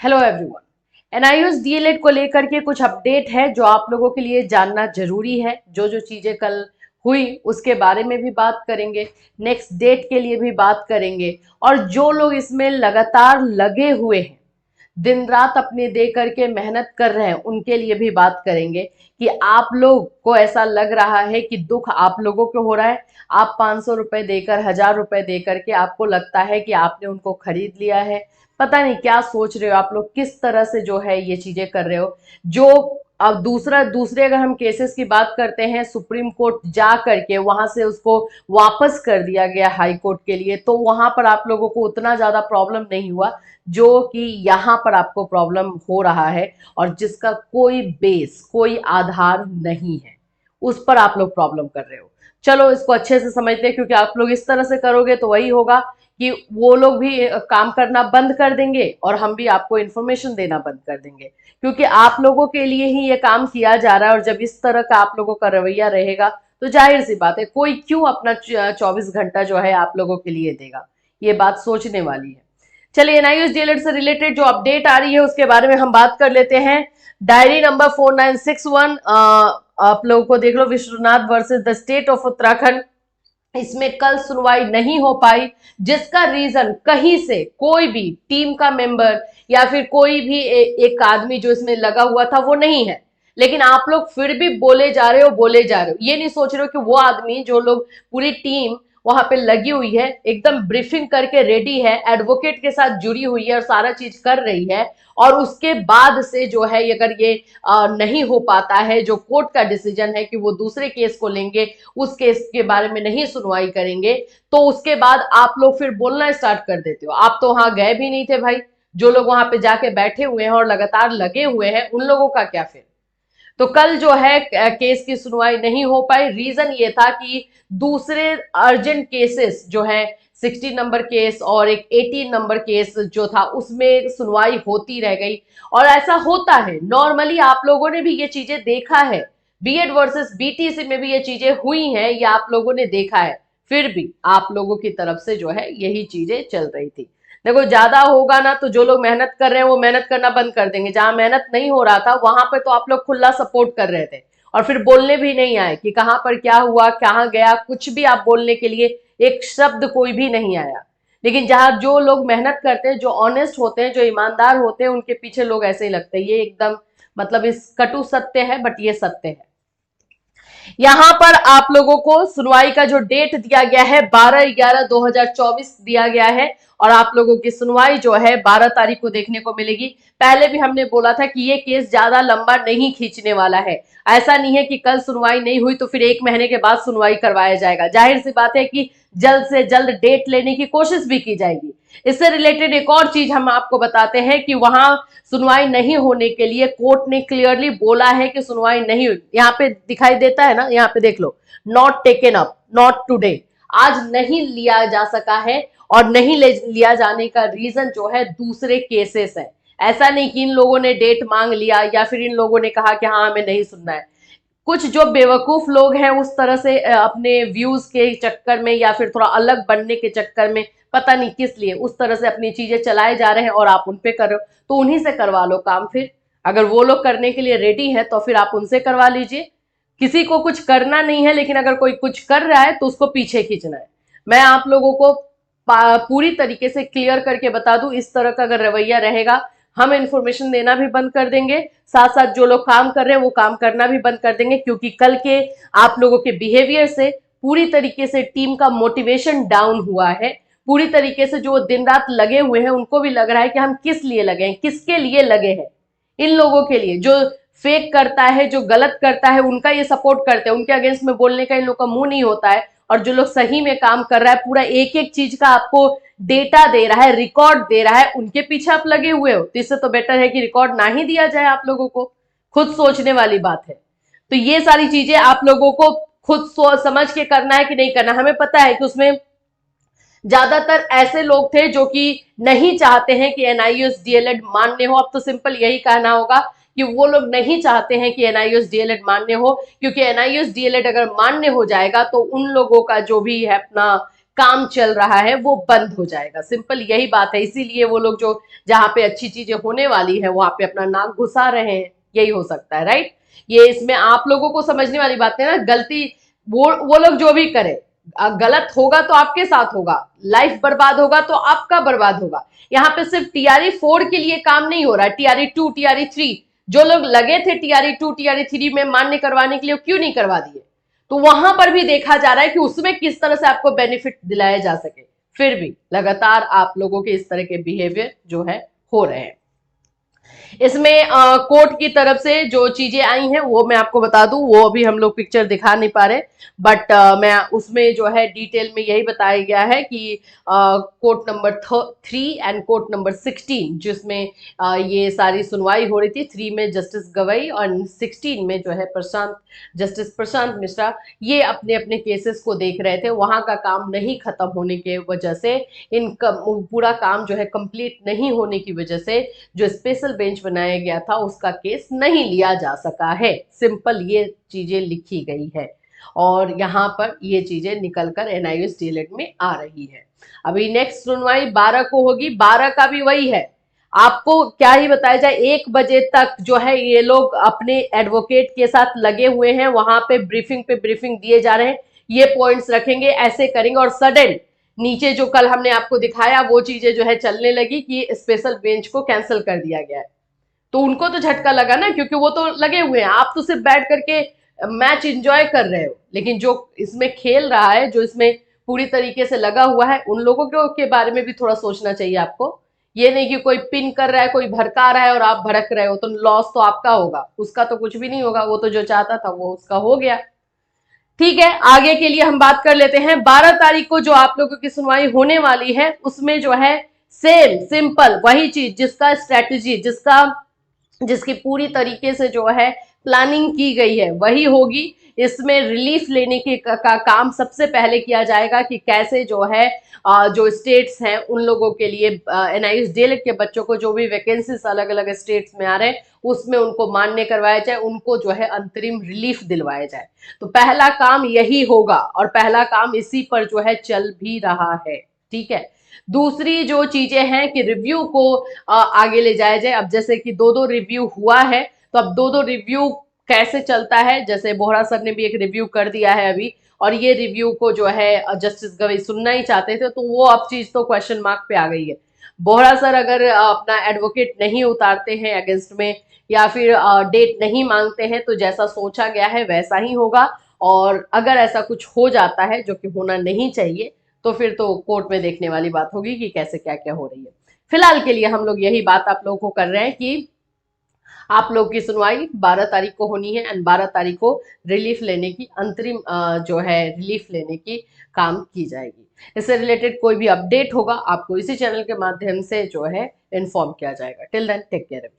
Hello everyone. NIOS DElEd को लेकर के कुछ अपडेट है जो आप लोगों के लिए जानना जरूरी है। जो जो चीजें कल हुई उसके बारे में भी बात करेंगे, नेक्स्ट डेट के लिए भी बात करेंगे, और जो लोग इसमें लगातार लगे हुए हैं, दिन रात अपने दे करके मेहनत कर रहे हैं, उनके लिए भी बात करेंगे कि आप लोग को ऐसा लग रहा है कि दुख आप लोगों को हो रहा है। आप 500 रुपए देकर, 1000 रुपए देकर के आपको लगता है कि आपने उनको खरीद लिया है। पता नहीं क्या सोच रहे हो आप लोग, किस तरह से जो है ये चीजें कर रहे हो। जो अब दूसरे अगर हम केसेस की बात करते हैं, सुप्रीम कोर्ट जा करके वहां से उसको वापस कर दिया गया हाई कोर्ट के लिए, तो वहां पर आप लोगों को उतना ज्यादा प्रॉब्लम नहीं हुआ जो कि यहाँ पर आपको प्रॉब्लम हो रहा है, और जिसका कोई बेस, कोई आधार नहीं है, उस पर आप लोग प्रॉब्लम कर रहे हो। चलो इसको अच्छे से समझते हैं, क्योंकि आप लोग इस तरह से करोगे तो वही होगा कि वो लोग भी काम करना बंद कर देंगे और हम भी आपको इन्फॉर्मेशन देना बंद कर देंगे, क्योंकि आप लोगों के लिए ही ये काम किया जा रहा है। और जब इस तरह का आप लोगों का रवैया रहेगा तो जाहिर सी बात है कोई क्यों अपना 24 घंटा जो है आप लोगों के लिए देगा। ये बात सोचने वाली है। चलिए एनआईओएस डीएलएड से रिलेटेड जो अपडेट आ रही है उसके बारे में हम बात कर लेते हैं। डायरी नंबर 4961 आप लोगों को देख लो, Vishwanath versus the state of Uttarakhand. इसमें कल सुनवाई नहीं हो पाई, जिसका रीजन कहीं से कोई भी टीम का मेंबर या फिर कोई भी एक आदमी जो इसमें लगा हुआ था वो नहीं है। लेकिन आप लोग फिर भी बोले जा रहे हो, बोले जा रहे हो, ये नहीं सोच रहे हो कि वो आदमी, जो लोग, पूरी टीम वहां पे लगी हुई है, एकदम ब्रीफिंग करके रेडी है, एडवोकेट के साथ जुड़ी हुई है और सारा चीज कर रही है, और उसके बाद से जो है अगर ये नहीं हो पाता है, जो कोर्ट का डिसीजन है कि वो दूसरे केस को लेंगे, उस केस के बारे में नहीं सुनवाई करेंगे, तो उसके बाद आप लोग फिर बोलना स्टार्ट कर देते हो। आप तो वहां गए भी नहीं थे भाई। जो लोग वहां पे जाके बैठे हुए हैं और लगातार लगे हुए हैं, उन लोगों का क्या फिर? तो कल जो है केस की सुनवाई नहीं हो पाई। रीजन ये था कि दूसरे अर्जेंट केसेस जो है, 60 नंबर केस और एक 18 नंबर केस जो था, उसमें सुनवाई होती रह गई। और ऐसा होता है नॉर्मली, आप लोगों ने भी ये चीजें देखा है, बीएड वर्सेस बीटीसी में भी ये चीजें हुई हैं, ये आप लोगों ने देखा है। फिर भी आप लोगों की तरफ से जो है यही चीजें चल रही थी। देखो ज्यादा होगा ना तो जो लोग मेहनत कर रहे हैं वो मेहनत करना बंद कर देंगे। जहां मेहनत नहीं हो रहा था वहां पर तो आप लोग खुला सपोर्ट कर रहे थे, और फिर बोलने भी नहीं आए कि कहां पर क्या हुआ, कहां गया, कुछ भी आप बोलने के लिए एक शब्द कोई भी नहीं आया। लेकिन जहां जो लोग मेहनत करते हैं, जो ऑनेस्ट होते हैं, जो ईमानदार होते हैं, उनके पीछे लोग ऐसे ही लगते हैं। ये एकदम मतलब इस कटु सत्य है, बट ये सत्य है। यहां पर आप लोगों को सुनवाई का जो डेट दिया गया है 12/11/2024 दिया गया है, और आप लोगों की सुनवाई जो है 12 तारीख को देखने को मिलेगी। पहले भी हमने बोला था कि ये केस ज्यादा लंबा नहीं खींचने वाला है। ऐसा नहीं है कि कल सुनवाई नहीं हुई तो फिर 1 महीने के बाद सुनवाई करवाया जाएगा। जाहिर सी बात है कि जल्द से जल्द डेट लेने की कोशिश भी की जाएगी। इससे रिलेटेड एक और चीज हम आपको बताते हैं कि वहां सुनवाई नहीं होने के लिए कोर्ट ने क्लियरली बोला है कि सुनवाई नहीं हुई। यहाँ पे दिखाई देता है ना, यहाँ पे देख लो, not taken up, not today, आज नहीं लिया जा सका है। और नहीं लिया जाने का रीजन जो है दूसरे केसेस है। ऐसा नहीं कि इन लोगों ने डेट मांग लिया या फिर इन लोगों ने कहा कि हाँ हमें नहीं सुनना है। कुछ जो बेवकूफ लोग हैं उस तरह से अपने व्यूज के चक्कर में या फिर थोड़ा अलग बनने के चक्कर में, पता नहीं किस लिए उस तरह से अपनी चीजें चलाए जा रहे हैं, और आप उन पे कर रहे हो, तो उन्हीं से करवा लो काम। फिर अगर वो लोग करने के लिए रेडी है तो फिर आप उनसे करवा लीजिए। किसी को कुछ करना नहीं है, लेकिन अगर कोई कुछ कर रहा है तो उसको पीछे खींचना है। मैं आप लोगों को पूरी तरीके से क्लियर करके बता दूं, इस तरह का अगर रवैया रहेगा, हम इंफॉर्मेशन देना भी बंद कर देंगे, साथ साथ जो लोग काम कर रहे हैं वो काम करना भी बंद कर देंगे। क्योंकि कल के आप लोगों के बिहेवियर से पूरी तरीके से टीम का मोटिवेशन डाउन हुआ है। पूरी तरीके से जो दिन रात लगे हुए हैं उनको भी लग रहा है कि हम किस लिए लगे हैं, किसके लिए लगे हैं। इन लोगों के लिए जो फेक करता है, जो गलत करता है, उनका ये सपोर्ट करते हैं, उनके अगेंस्ट में बोलने का इन लोग का मुंह नहीं होता है। और जो लोग सही में काम कर रहा है, पूरा एक एक चीज का आपको डेटा दे रहा है, रिकॉर्ड दे रहा है, उनके पीछे आप लगे हुए हो। तो इससे तो बेटर है कि रिकॉर्ड ना ही दिया जाए आप लोगों को। खुद सोचने वाली बात है। तो ये सारी चीजें आप लोगों को खुद समझ के करना है कि नहीं करना। हमें पता है कि उसमें ज्यादातर ऐसे लोग थे जो कि नहीं चाहते हैं कि एनआईओएस डीएलएड मान्य हो। अब तो सिंपल यही कहना होगा कि वो लोग नहीं चाहते हैं कि एनआईओएस डीएलएड मान्य हो, क्योंकि एनआईओएस डीएलएड अगर मान्य हो जाएगा तो उन लोगों का जो भी है अपना काम चल रहा है वो बंद हो जाएगा। सिंपल यही बात है। इसीलिए वो लोग जो जहां पे अच्छी चीजें होने वाली है वहां पे अपना नाक घुसा रहे हैं, यही हो सकता है, राइट। ये इसमें आप लोगों को समझने वाली बात है ना। गलती वो लोग जो भी करे, गलत होगा तो आपके साथ होगा, लाइफ बर्बाद होगा तो आपका बर्बाद होगा। यहाँ पे सिर्फ TRE 4 के लिए काम नहीं हो रहा है, TRE 2 TRE 3 जो लोग लगे थे TRE 2 TRE 3 में मान्य करवाने के लिए, क्यों नहीं करवा दिए? तो वहां पर भी देखा जा रहा है कि उसमें किस तरह से आपको बेनिफिट दिलाया जा सके। फिर भी लगातार आप लोगों के इस तरह के बिहेवियर जो है हो रहे हैं। इसमें कोर्ट की तरफ से जो चीजें आई हैं वो मैं आपको बता दूं, वो अभी हम लोग पिक्चर दिखा नहीं पा रहे, बट मैं उसमें जो है डिटेल में यही बताया गया है कि court number 3 and court number 16 जिसमें ये सारी सुनवाई हो रही थी, 3 में जस्टिस गवई और 16 में जो है जस्टिस प्रशांत मिश्रा, ये अपने अपने केसेस को देख रहे थे। वहां का काम नहीं खत्म होने के वजह से, पूरा काम जो है कंप्लीट नहीं होने की वजह से जो स्पेशल बेंच बनाया गया था उसका केस नहीं लिया जा सका है। सिंपल ये चीजें लिखी गई है और यहाँ पर ये चीजें निकलकर NIOS DLED में आ रही है। अभी नेक्स्ट सुनवाई 12 को होगी। 12 का भी वही है, आपको क्या ही बताया जाए, 1 बजे तक जो है ये लोग अपने एडवोकेट के साथ लगे हुए हैं, वहां पे ब्रीफिंग दिए जा रहे हैं, ये पॉइंट्स रखेंगे, ऐसे करेंगे, और सडन नीचे जो कल हमने आपको दिखाया वो चीजें जो है चलने लगी कि स्पेशल बेंच को कैंसिल कर दिया गया है। तो उनको तो झटका लगा ना, क्योंकि वो तो लगे हुए हैं, आप तो सिर्फ बैठ करके मैच एंजॉय कर रहे हो, लेकिन जो इसमें खेल रहा है, जो इसमें पूरी तरीके से लगा हुआ है, उन लोगों के बारे में भी थोड़ा सोचना चाहिए आपको। ये नहीं कि कोई पिन कर रहा है, कोई भड़का रहा है और आप भड़क रहे हो, तो लॉस तो आपका होगा, उसका तो कुछ भी नहीं होगा। वो तो जो चाहता था वो उसका हो गया। ठीक है, आगे के लिए हम बात कर लेते हैं। 12 तारीख को जो आप लोगों की सुनवाई होने वाली है उसमें जो है सेम सिंपल वही चीज, जिसका स्ट्रेटेजी जिसकी पूरी तरीके से जो है प्लानिंग की गई है वही होगी। इसमें रिलीफ लेने के का काम सबसे पहले किया जाएगा कि कैसे जो है जो स्टेट्स हैं उन लोगों के लिए NIOS DLED के बच्चों को जो भी वैकेंसीज अलग अलग स्टेट्स में आ रहे हैं उसमें उनको मान्य करवाया जाए, उनको जो है अंतरिम रिलीफ दिलवाया जाए। तो पहला काम यही होगा और पहला काम इसी पर जो है चल भी रहा है। ठीक है, दूसरी जो चीजें हैं कि रिव्यू को आगे ले जाया जाए। अब जैसे कि 2-2 रिव्यू हुआ है, तो अब 2-2 रिव्यू कैसे चलता है, जैसे बोहरा सर ने भी एक रिव्यू कर दिया है अभी, और ये रिव्यू को जो है जस्टिस गवई सुनना ही चाहते थे, तो वो अब चीज तो क्वेश्चन मार्क पे आ गई है। बोहरा सर अगर अपना एडवोकेट नहीं उतारते हैं अगेंस्ट में, या फिर डेट नहीं मांगते हैं, तो जैसा सोचा गया है वैसा ही होगा। और अगर ऐसा कुछ हो जाता है, जो कि होना नहीं चाहिए, तो फिर तो कोर्ट में देखने वाली बात होगी कि कैसे क्या क्या हो रही है। फिलहाल के लिए हम लोग यही बात आप लोगों को कर रहे हैं कि आप लोग की सुनवाई 12 तारीख को होनी है एंड 12 तारीख को रिलीफ लेने की अंतरिम जो है रिलीफ लेने की काम की जाएगी। इससे रिलेटेड कोई भी अपडेट होगा आपको इसी चैनल के माध्यम से जो है इन्फॉर्म किया जाएगा। Till then take care.